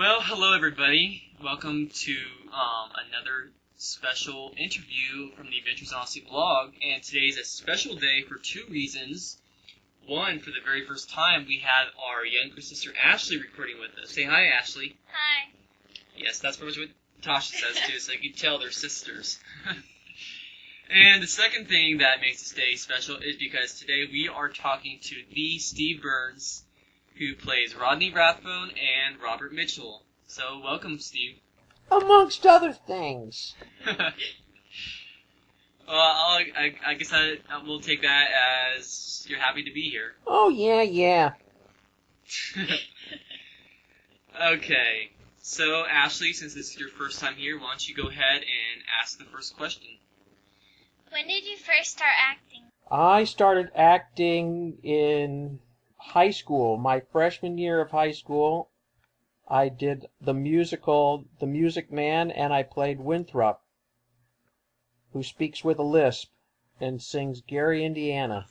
Well, hello everybody. Welcome to another special interview from the Adventures Odyssey blog. And today's a special day for two reasons. One, for the very first time, we had our younger sister Ashley recording with us. Say hi, Ashley. Hi. Yes, that's pretty much what Tasha says too, so you can tell they're sisters. And the second thing that makes this day special is because today we are talking to the Steve Burns, who plays Rodney Rathbone and Robert Mitchell. So, welcome, Steve. Amongst other things. Well, I guess we'll take that as you're happy to be here. Oh, yeah. Okay, so Ashley, since this is your first time here, why don't you go ahead and ask the first question? When did you first start acting? I started acting in high school. My freshman year of high school, I did the musical The Music Man, and I played Winthrop, who speaks with a lisp and sings Gary, Indiana.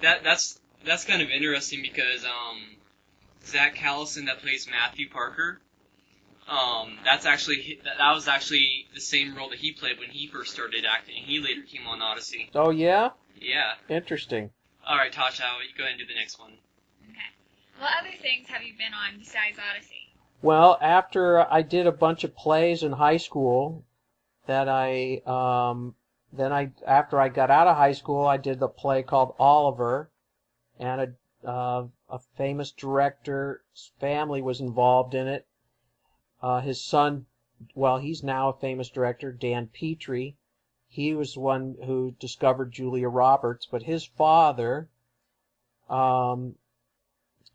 That's kind of interesting because Zach Callison that plays Matthew Parker, that was actually the same role that he played when he first started acting. He later came on Odyssey. Oh, yeah? Yeah. Interesting. All right, Tasha, you go ahead and do the next one. Okay. What other things have you been on besides Odyssey? Well, after I did a bunch of plays in high school, after I got out of high school, I did the play called Oliver, and a famous director's family was involved in it. His son, well, he's now a famous director, Dan Petrie. He was the one who discovered Julia Roberts, but his father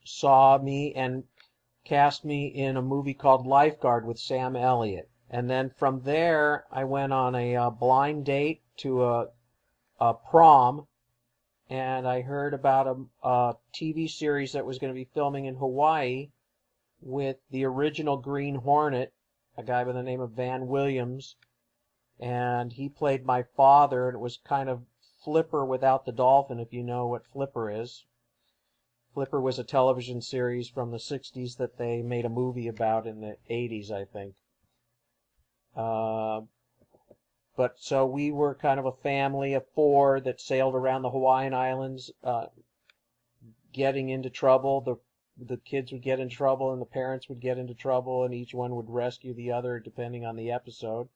saw me and cast me in a movie called Lifeguard with Sam Elliott. And then from there, I went on a blind date to a prom, and I heard about a TV series that was going to be filming in Hawaii with the original Green Hornet, a guy by the name of Van Williams, and he played my father, and it was kind of Flipper without the dolphin, if you know what Flipper is. Flipper was a television series from the 60s that they made a movie about in the 80s, I think. But so we were kind of a family of four that sailed around the Hawaiian Islands, getting into trouble. The kids would get in trouble and the parents would get into trouble, and each one would rescue the other depending on the episode.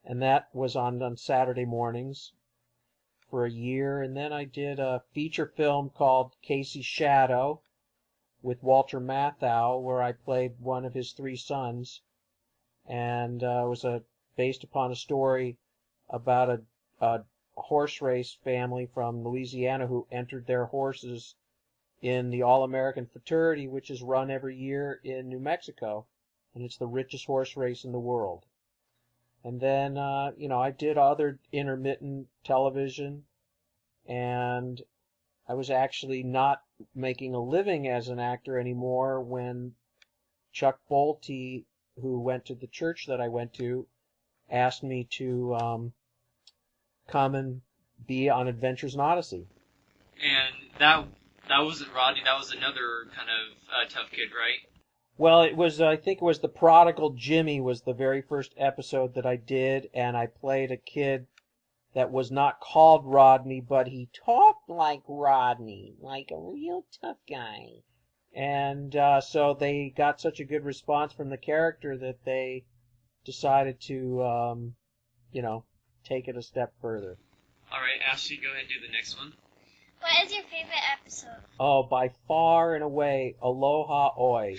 And that was on Saturday mornings for a year. And then I did a feature film called Casey's Shadow with Walter Matthau, where I played one of his three sons. And it was based upon a story about a horse race family from Louisiana who entered their horses in the All-American Fraternity, which is run every year in New Mexico, and it's the richest horse race in the world. And then, I did other intermittent television, and I was actually not making a living as an actor anymore when Chuck Bolte, who went to the church that I went to, asked me to come and be on Adventures in Odyssey. And that wasn't Rodney, that was another kind of tough kid, right? Well, I think it was The Prodigal Jimmy was the very first episode that I did, and I played a kid that was not called Rodney, but he talked like Rodney, like a real tough guy. And so they got such a good response from the character that they decided to, take it a step further. All right, Ashley, go ahead and do the next one. What is your favorite episode? Oh, by far and away, Aloha Oi.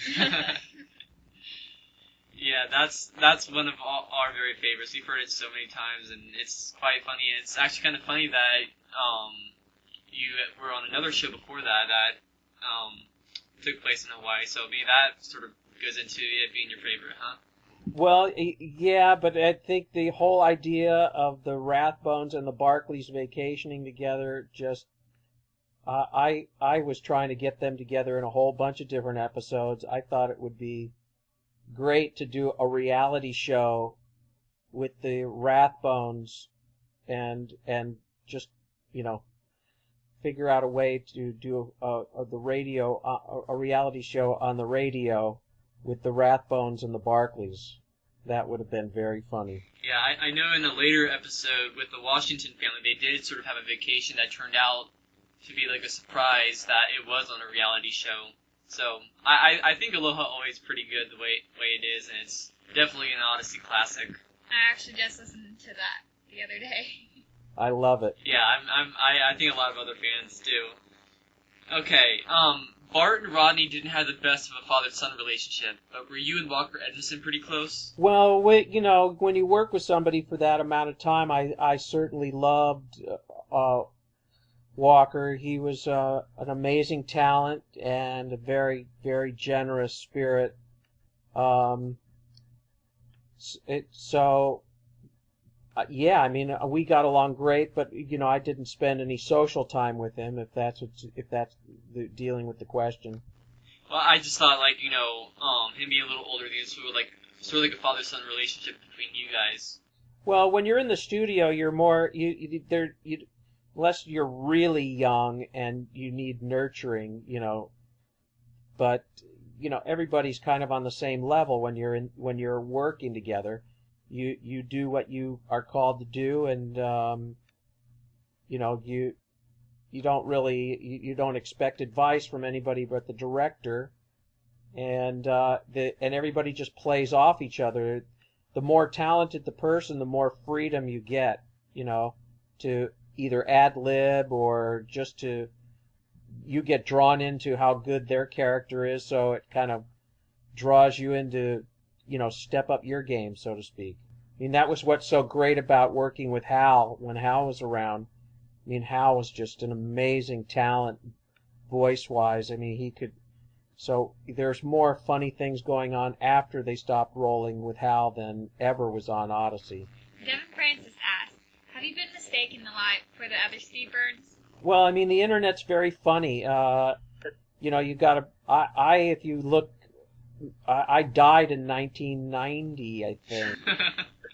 Yeah, that's one of our very favorites. We've heard it so many times, and it's quite funny. It's actually kind of funny that you were on another show before that took place in Hawaii. So maybe that sort of goes into it being your favorite, huh? Well, yeah, but I think the whole idea of the Rathbones and the Barkleys vacationing together just... I was trying to get them together in a whole bunch of different episodes. I thought it would be great to do a reality show with the Rathbones and just, figure out a way to do a reality show on the radio with the Rathbones and the Barclays. That would have been very funny. Yeah, I know in a later episode with the Washington family, they did sort of have a vacation that turned out to be like a surprise that it was on a reality show. So I think Aloha always pretty good the way it is, and it's definitely an Odyssey classic. I actually just listened to that the other day. I love it. Yeah, I think a lot of other fans do. Okay, Bart and Rodney didn't have the best of a father-son relationship, but were you and Walker Edmondson pretty close? Well, when you work with somebody for that amount of time, I certainly loved Walker. He was an amazing talent and a very, very generous spirit. Yeah, I mean, we got along great, but I didn't spend any social time with him. If that's dealing with the question. Well, I just thought him being a little older, than sort of like a father-son relationship between you guys. Well, when you're in the studio, you're more unless you're really young and you need nurturing, But everybody's kind of on the same level when you're working together. You do what you are called to do, and you don't expect advice from anybody but the director, and everybody just plays off each other. The more talented the person, the more freedom you get, to either ad lib or just you get drawn into how good their character is, so it kind of draws you into step up your game, so to speak. I mean, that was what's so great about working with Hal when Hal was around. I mean, Hal was just an amazing talent, voice-wise. I mean, so there's more funny things going on after they stopped rolling with Hal than ever was on Odyssey. Devin Francis asked, have you been mistaken a lot for the other Steve Burns? Well, I mean, the internet's very funny. You gotta, if you look, I died in 1990, I think.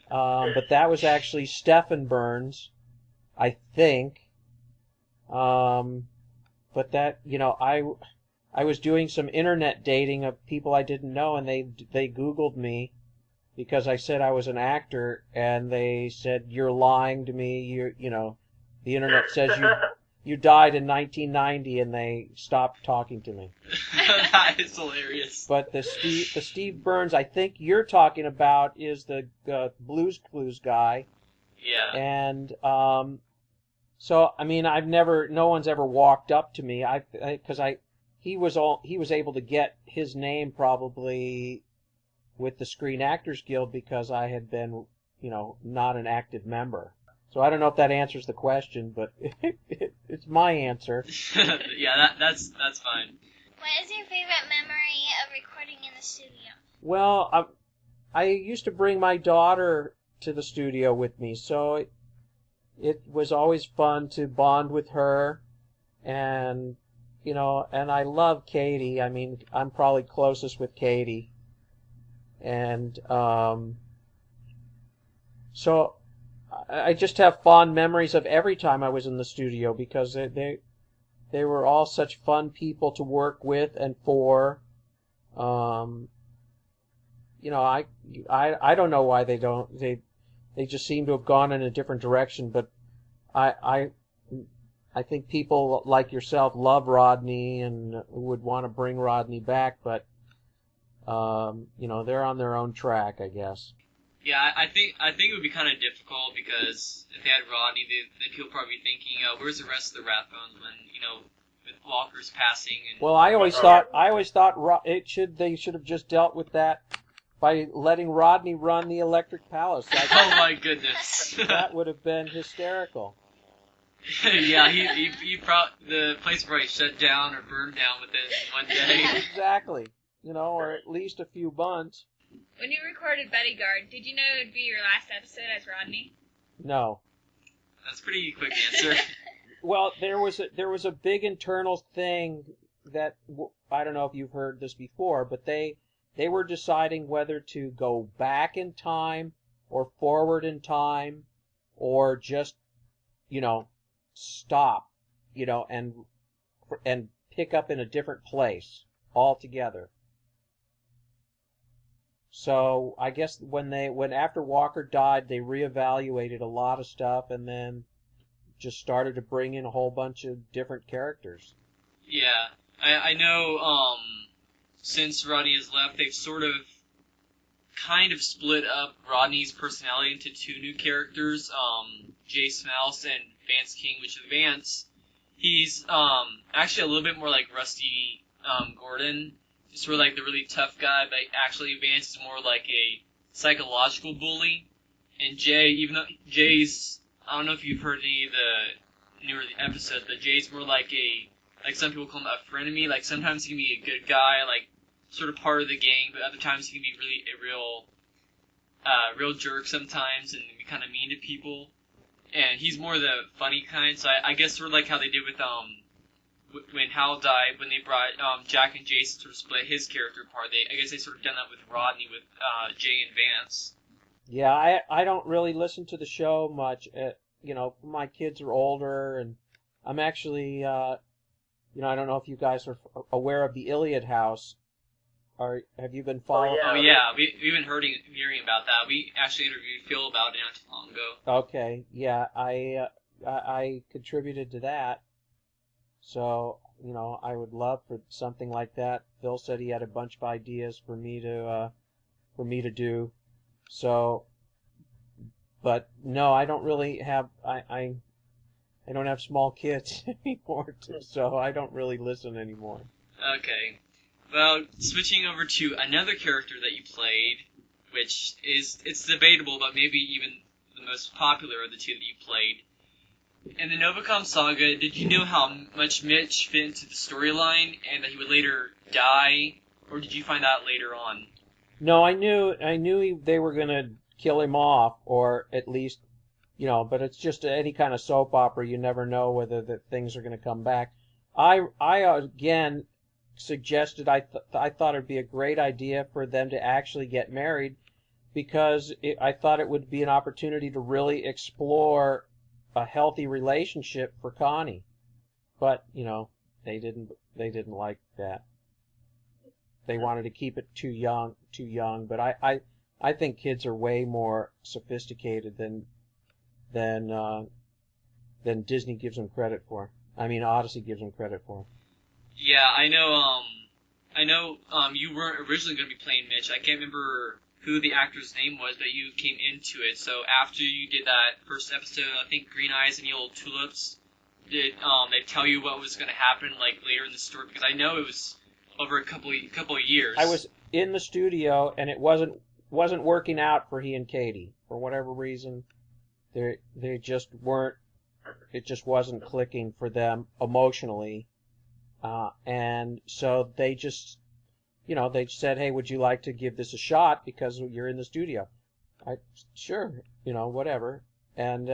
But that was actually Stephen Burns, I think. But that, I was doing some internet dating of people I didn't know, and they Googled me because I said I was an actor, and they said, "You're lying to me. The internet says you died in 1990," and they stopped talking to me. That is hilarious. But the Steve Burns I think you're talking about is the Blues Clues guy. Yeah. And so I mean, no one's ever walked up to me. He was able to get his name probably with the Screen Actors Guild because I had been, not an active member. So I don't know if that answers the question, but it's my answer. Yeah, that's fine. What is your favorite memory of recording in the studio? Well, I used to bring my daughter to the studio with me, so it was always fun to bond with her, and and I love Katie. I mean, I'm probably closest with Katie, and so I just have fond memories of every time I was in the studio because they were all such fun people to work with and for. I don't know why they just seem to have gone in a different direction, but I think people like yourself love Rodney and would want to bring Rodney back, but they're on their own track, I guess. Yeah, I think it would be kind of difficult because if they had Rodney, then people probably be thinking, where's the rest of the Rathbones when with Walker's passing? And well, I always thought they should have just dealt with that by letting Rodney run the Electric Palace. Oh my goodness, that would have been hysterical. Yeah, the place probably shut down or burned down within one day. Exactly, or at least a few months. When you recorded Bodyguard, did you know it would be your last episode as Rodney? No. That's a pretty quick answer. Well, there was a big internal thing that I don't know if you've heard this before, but they were deciding whether to go back in time or forward in time or just stop, and pick up in a different place altogether. So I guess when after Walker died, they reevaluated a lot of stuff and then just started to bring in a whole bunch of different characters. Yeah, I know. Since Rodney has left, they've sort of kind of split up Rodney's personality into two new characters, Jay Smouse and Vance King, which is Vance. He's actually a little bit more like Rusty Gordon, sort of like the really tough guy, but actually Vance is more like a psychological bully. And Jay, even though Jay's, I don't know if you've heard any of the newer episodes, but Jay's more like some people call him a frenemy. Like sometimes he can be a good guy, like sort of part of the gang, but other times he can be really a real jerk sometimes and be kind of mean to people. And he's more the funny kind, so I guess sort of like how they did with when Hal died, when they brought Jack and Jason sort of split his character apart. I guess they sort of done that with Rodney, with Jay and Vance. Yeah, I don't really listen to the show much. My kids are older, and I'm actually, I don't know if you guys are aware of the Iliad House. Have you been following? Oh yeah, we've been hearing about that. We actually interviewed Phil about it not too long ago. Okay, yeah, I contributed to that. So, I would love for something like that. Phil said he had a bunch of ideas for me to do. So, but no, I don't really have I don't have small kids anymore, so I don't really listen anymore. Okay. Well, switching over to another character that you played, which it's debatable, but maybe even the most popular of the two that you played. In the Novacom Saga, did you know how much Mitch fit into the storyline and that he would later die, or did you find out later on? No, I knew they were going to kill him off, or at least, but it's just any kind of soap opera. You never know whether the things are going to come back. I again suggested I thought it'd be a great idea for them to actually get married, because I thought it would be an opportunity to really explore a healthy relationship for Connie. But they didn't like that. They wanted to keep it too young. But I think kids are way more sophisticated than Disney gives them credit for. I mean, Odyssey gives them credit for. Yeah, I know. You weren't originally going to be playing Mitch. I can't remember who the actor's name was, but you came into it. So after you did that first episode, I think Green Eyes and Yellow Tulips, did they tell you what was going to happen like later in the story? Because I know it was over a couple of years. I was in the studio, and it wasn't working out for he and Katie for whatever reason. They just weren't. It just wasn't clicking for them emotionally. And so they just, they said, hey, would you like to give this a shot because you're in the studio? Sure, whatever. And,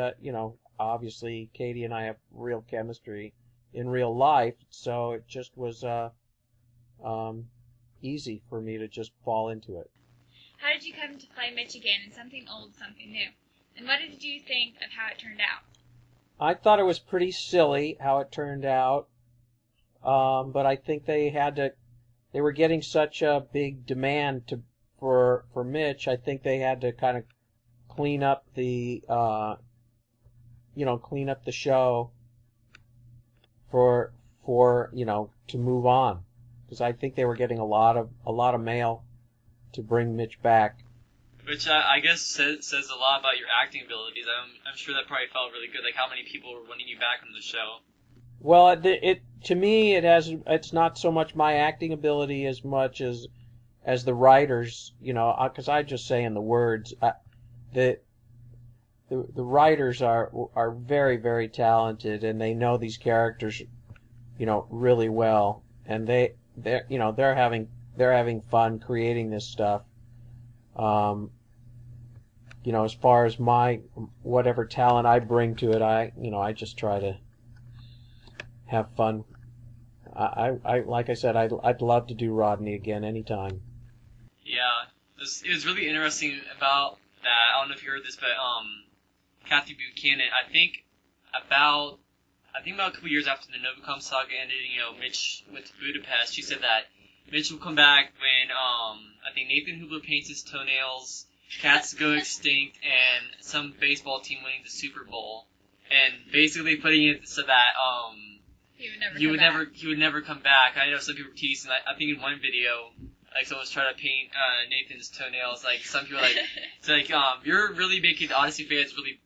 obviously Katie and I have real chemistry in real life, so it just was easy for me to just fall into it. How did you come to play Mitch again in something old, something new? And what did you think of how it turned out? I thought it was pretty silly how it turned out. But I think they were getting such a big demand for Mitch. I think they had to kind of clean up the show for to move on, because I think they were getting a lot of mail to bring Mitch back. Which I guess says a lot about your acting abilities. I'm sure that probably felt really good. Like how many people were wanting you back on the show. Well, to me it's not so much my acting ability as much as the writers, because I just say in the words. The writers are very, very talented, and they know these characters, really well, and they're having fun creating this stuff. As far as my whatever talent I bring to it, I just try to have fun. I like I said, I'd love to do Rodney again anytime. Yeah, it was really interesting about that. I don't know if you heard this, but Kathy Buchanan, I think about a couple years after the Novacom Saga ended, Mitch went to Budapest. She said that Mitch will come back when I think Nathan Hubler paints his toenails, cats go extinct, and some baseball team winning the Super Bowl, and basically putting it so that he would never come back. I know some people were teasing. I think in one video, like someone was trying to paint Nathan's toenails. Like some people like, it's like you're really making the Odyssey fans really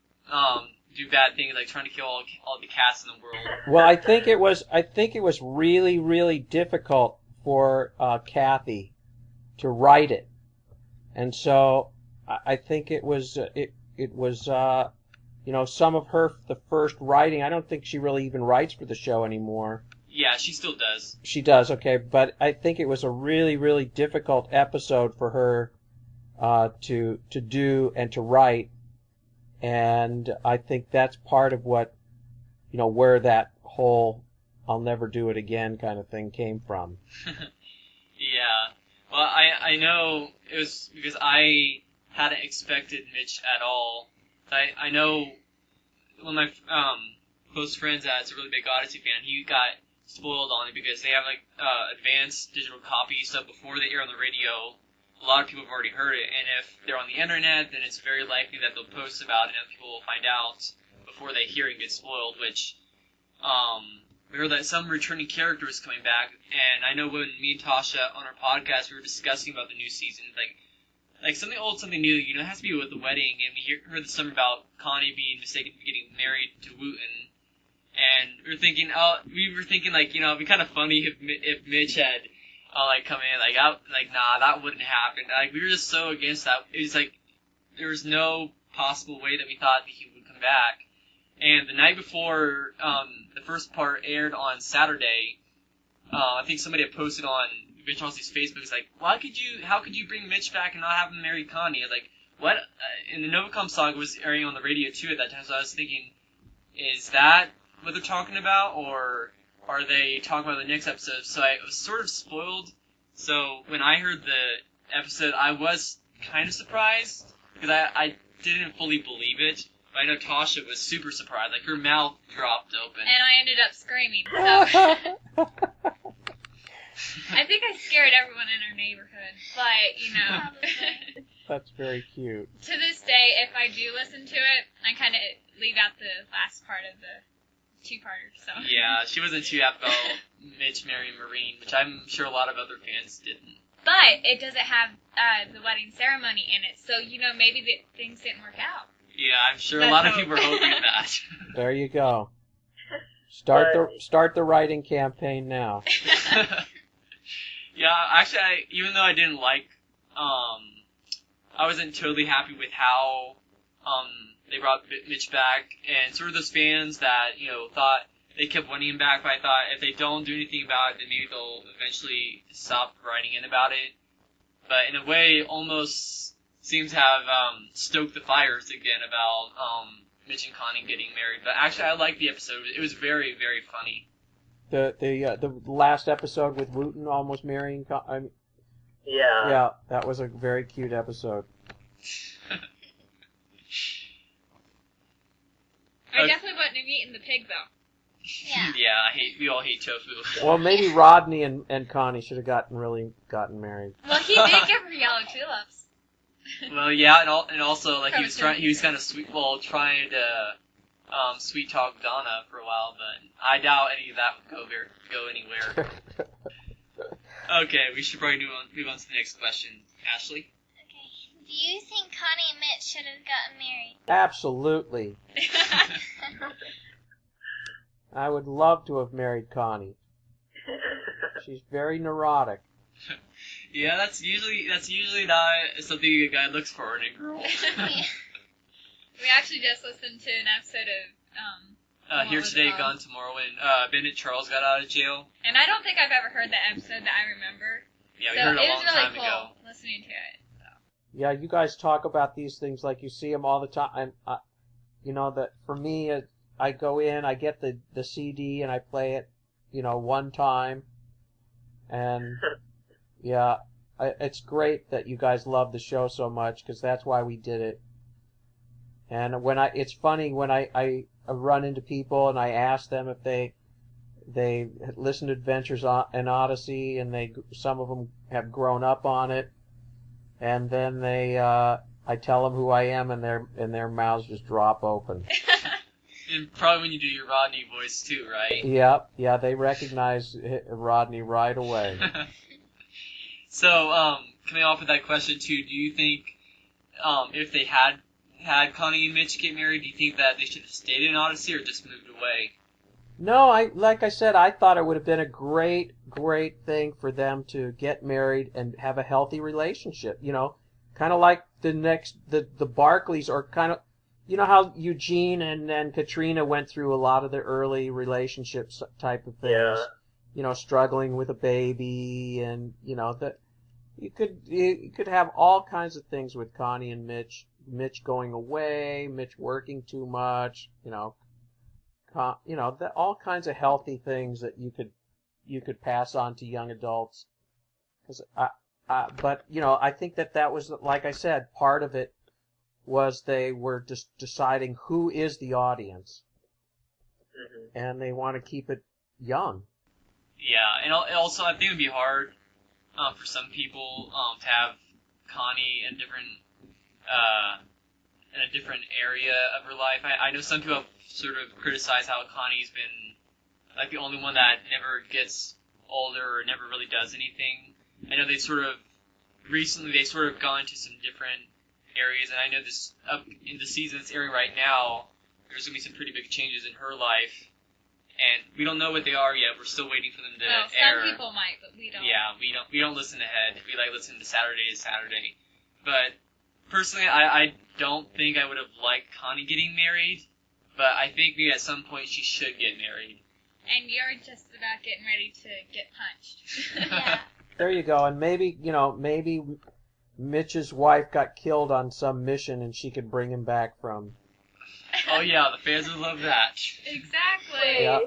do bad things, like trying to kill all the cats in the world. Well, I think it was really, really difficult for Kathy to write it, and so I think it was some of the first writing. I don't think she really even writes for the show anymore. Yeah, she still does. She does, okay, but I think it was a really, really difficult episode for her to do and to write, and I think that's part of what, where that whole "I'll never do it again" kind of thing came from. Yeah. Well, I know it was because I hadn't expected Mitch at all. I know one of my close friends that's a really big Odyssey fan, he got spoiled on it because they have like advanced digital copies, so before they air on the radio, a lot of people have already heard it, and if they're on the internet, then it's very likely that they'll post about it and people will find out before they hear it and get spoiled, which we heard that some returning character is coming back, and I know when me and Tasha on our podcast we were discussing about the new season, like something old, something new, it has to be with the wedding, and we heard this summer about Connie being mistaken for getting married to Wooten, and we were thinking like, it'd be kind of funny if Mitch had come in, nah, that wouldn't happen. Like, we were just so against that. It was like, there was no possible way that we thought that he would come back. And the night before, the first part aired on Saturday, I think somebody had posted on Mitch Halsey's Facebook, it's like, how could you bring Mitch back and not have him marry Connie? I was like, what? And the Novacom Saga was airing on the radio too at that time, so I was thinking, is that what they're talking about, or are they talking about the next episode? So I was sort of spoiled. So when I heard the episode, I was kind of surprised, because I didn't fully believe it. But I know Tasha was super surprised. Like, her mouth dropped open. And I ended up screaming, so... I think I scared everyone in our neighborhood, but, That's very cute. To this day, if I do listen to it, I kind of leave out the last part of the two-parter, so... Yeah, she wasn't too happy about Mitch marrying Maureen, which I'm sure a lot of other fans didn't. But it doesn't have the wedding ceremony in it, so, maybe things didn't work out. Yeah, I'm sure a lot of people are hoping that. There you go. Start the writing campaign now. Yeah, actually, even though I didn't like, I wasn't totally happy with how they brought Mitch back, and sort of those fans that thought they kept wanting him back. But I thought if they don't do anything about it, then maybe they'll eventually stop writing in about it. But in a way, almost seems to have stoked the fires again about Mitch and Connie getting married. But actually, I liked the episode. It was very, very funny. The last episode with Wooten almost marrying Connie. Yeah, that was a very cute episode. I definitely wouldn't have eaten the pig, though. Yeah. Yeah, we all hate tofu. Well, maybe Rodney and Connie should have gotten married. Well, he did give her yellow tulips. Well, yeah, and also like he was kind of trying to sweet talk Donna for a while, but I doubt any of that would go anywhere. Okay, we should probably move on to the next question. Ashley? Okay. Do you think Connie and Mitch should have gotten married? Absolutely. I would love to have married Connie. She's very neurotic. Yeah, that's usually not something a guy looks for in a girl. We actually just listened to an episode of Here Today, Gone Tomorrow, when Bennett Charles got out of jail. And I don't think I've ever heard that episode that I remember. Yeah, we heard it a long time ago. It was really cool listening to it. So. Yeah, you guys talk about these things like you see them all the time. And that for me, I go in, I get the CD, and I play it, one time, and yeah, it's great that you guys love the show so much, because that's why we did it. And it's funny when I run into people and I ask them if they listen to Adventures in Odyssey, and some of them have grown up on it, and then I tell them who I am, and their mouths just drop open. And probably when you do your Rodney voice too, right? Yep, yeah, they recognize Rodney right away. So, coming off with that question too, do you think if they had Connie and Mitch get married, do you think that they should have stayed in Odyssey or just moved away? No, like I said, I thought it would have been a great thing for them to get married and have a healthy relationship. You know, kind of like the Barclays, or kind of, you know how Eugene and Katrina went through a lot of the early relationships type of things. Yeah. You know, struggling with a baby, and you know that you could have all kinds of things with Connie and Mitch. Mitch going away, Mitch working too much. You know, all kinds of healthy things that you could pass on to young adults. But you know, I think that was, like I said, part of it was they were just deciding who is the audience, and they want to keep it young. Yeah, and also I think it would be hard for some people to have Connie in a different area of her life. I know some people have sort of criticized how Connie's been like the only one that never gets older or never really does anything. I know recently they sort of gone to some different areas, and I know this up in the season that's airing right now, there's going to be some pretty big changes in her life, and we don't know what they are yet. We're still waiting for them to air. Some people might, but we don't. Yeah, we don't listen ahead. We listen to Saturday to Saturday. But personally, I don't think I would have liked Connie getting married, but I think maybe at some point she should get married. And you're just about getting ready to get punched. Yeah. There you go. And maybe Mitch's wife got killed on some mission, and she could bring him back from. Oh yeah, the fans would love that. Exactly. Yeah.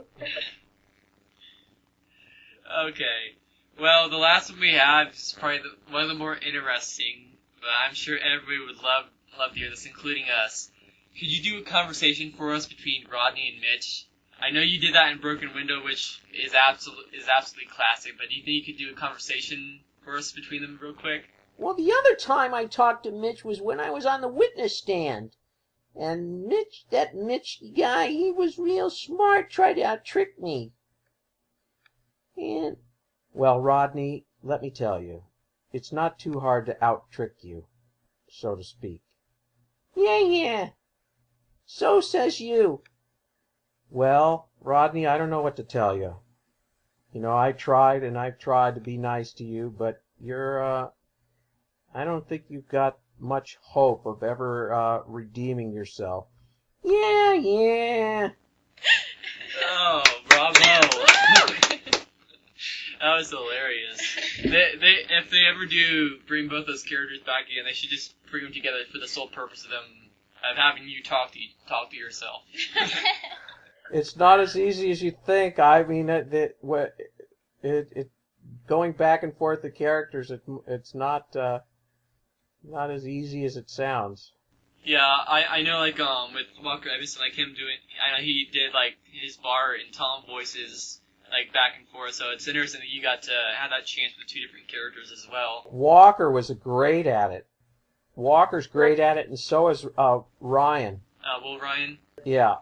Okay. Well, the last one we have is probably one of the more interesting, but I'm sure everybody would love to hear this, including us. Could you do a conversation for us between Rodney and Mitch? I know you did that in Broken Window, which is absolutely classic, but do you think you could do a conversation for us between them real quick? Well, the other time I talked to Mitch was when I was on the witness stand. And that Mitch guy, he was real smart, tried to out-trick me. And, well, Rodney, let me tell you, it's not too hard to out-trick you, so to speak. Yeah, so says you. Well, Rodney, I don't know what to tell you. You know, I've tried to be nice to you, but I don't think you've got much hope of ever redeeming yourself. Yeah. Oh, bravo. That was hilarious. If they ever do bring both those characters back again, they should just bring them together for the sole purpose of having you talk to yourself. It's not as easy as you think. I mean, going back and forth the characters, it's not as easy as it sounds. Yeah, I know, like, with Walker Edmondson, like, I know he did, like, his Bart and Tom voices, like, back and forth, so it's interesting that you got to have that chance with two different characters as well. Walker was great at it. Walker's great at it, and so is Ryan. Will Ryan? Yeah.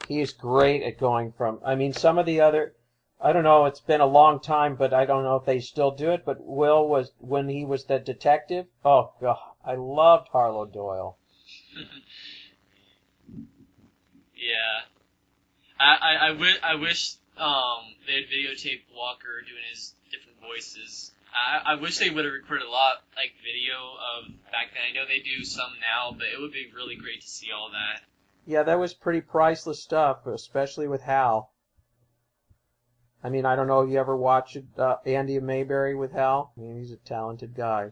He is great at going from, I mean, some of the other, I don't know, it's been a long time, but I don't know if they still do it, but Will was, when he was the detective, oh, God, I loved Harlow Doyle. Yeah. I wish they'd videotape Walker doing his different voices. I wish they would have recorded a lot, like, video of back then. I know they do some now, but it would be really great to see all that. Yeah, that was pretty priceless stuff, especially with Hal. I mean, I don't know if you ever watched Andy and Mayberry with Hal. I mean, he's a talented guy.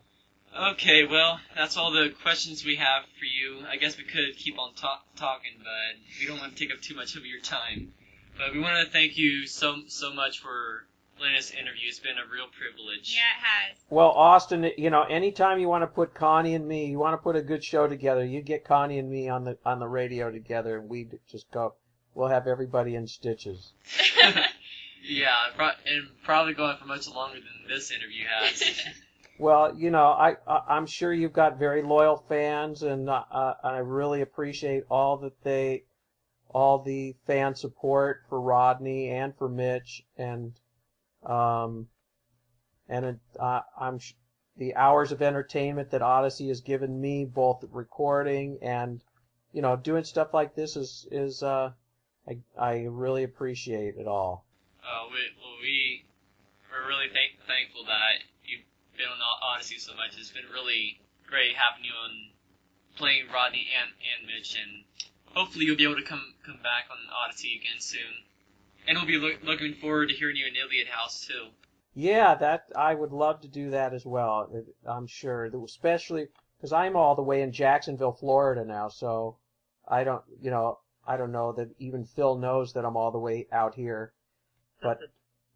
Okay, well, that's all the questions we have for you. I guess we could keep on talking, but we don't want to take up too much of your time. But we want to thank you so much for letting us interview. It's been a real privilege. Yeah, it has. Well, Austin, you know, anytime you want to put Connie and me, you want to put a good show together, you get Connie and me on the radio together, and we just go we'll have everybody in stitches. Yeah, and probably going for much longer than this interview has. Well, I'm sure you've got very loyal fans, and I really appreciate all the fan support for Rodney and for Mitch, and the hours of entertainment that Odyssey has given me, both recording and doing stuff like this is I really appreciate it all. We're really thankful that you've been on Odyssey so much. It's been really great having you on playing Rodney and Mitch, and hopefully you'll be able to come back on Odyssey again soon. And we'll be looking forward to hearing you in Iliad House too. Yeah, I would love to do that as well. I'm sure, especially because I'm all the way in Jacksonville, Florida now, so I don't know that even Phil knows that I'm all the way out here. But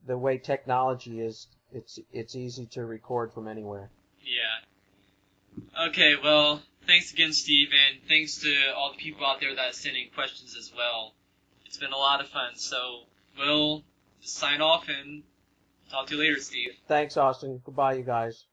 the way technology is, it's easy to record from anywhere. Yeah. Okay, well, thanks again, Steve, and thanks to all the people out there that are sending questions as well. It's been a lot of fun, so we'll just sign off and talk to you later, Steve. Thanks, Austin. Goodbye, you guys.